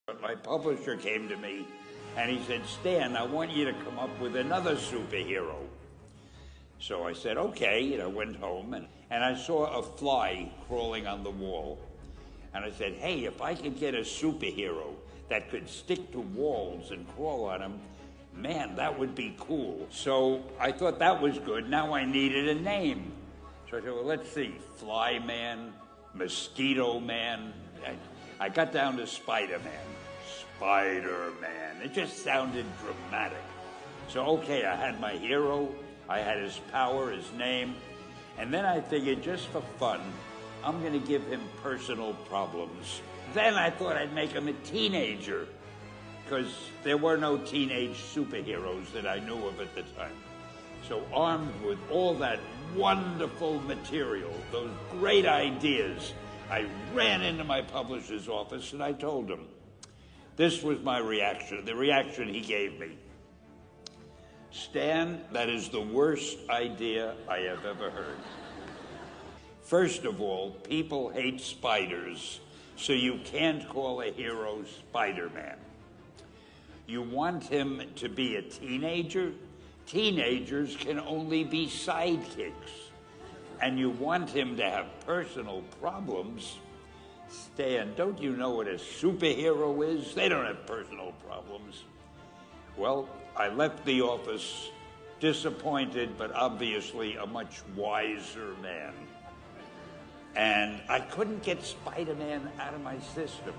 But my publisher came to me and he said, "Stan, I want you to come up with another superhero." So I said, okay, I went home and I saw a fly crawling on the wall. And I said, hey, if I could get a superhero that could stick to walls and crawl on them, man, that would be cool. So I thought that was good. Now I needed a name. So I said, well, let's see, Fly Man, Mosquito Man. I got down to Spider-Man. Spider-Man. It just sounded dramatic. So, okay, I had my hero, I had his power, his name, and then I figured just for fun, I'm going to give him personal problems. Then I thought I'd make him a teenager, because there were no teenage superheroes that I knew of at the time. So armed with all that wonderful material, those great ideas, I ran into my publisher's office and I told him. This was my reaction, the reaction he gave me. Stan, that is the worst idea I have ever heard. First of all, people hate spiders, so you can't call a hero Spider-Man. You want him to be a teenager? Teenagers can only be sidekicks. And you want him to have personal problems? Stan, don't you know what a superhero is? They don't have personal problems. Well, I left the office disappointed, but obviously a much wiser man. And I couldn't get Spider-Man out of my system.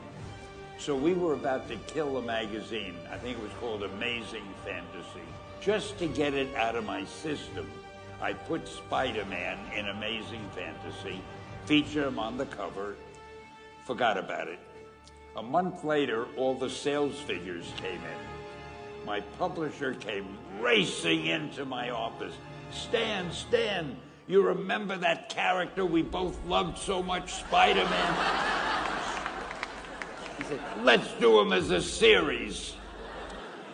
So we were about to kill a magazine. I think it was called Amazing Fantasy. Just to get it out of my system, I put Spider-Man in Amazing Fantasy, featured him on the cover, forgot about it. A month later, all the sales figures came in. My publisher came racing into my office. Stan, you remember that character we both loved so much, Spider-Man? He said, let's do him as a series.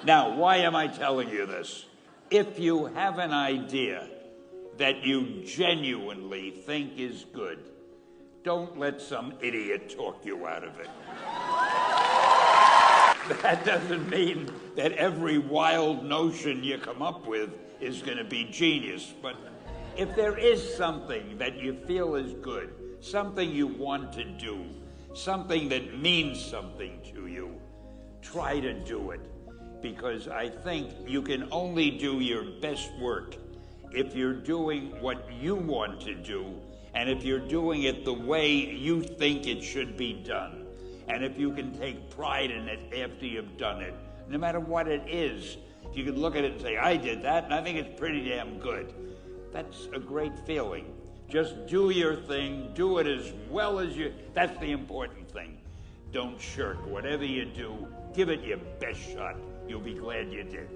Now, why am I telling you this? If you have an idea that you genuinely think is good, don't let some idiot talk you out of it. That doesn't mean that every wild notion you come up with is going to be genius, but if there is something that you feel is good, something you want to do, something that means something to you, try to do it. Because I think you can only do your best work if you're doing what you want to do, and if you're doing it the way you think it should be done. And if you can take pride in it after you've done it, no matter what it is, if you can look at it and say, I did that, and I think it's pretty damn good. That's a great feeling. Just do your thing, do it as well as you, that's the important thing. Don't shirk. Whatever you do, give it your best shot. You'll be glad you did.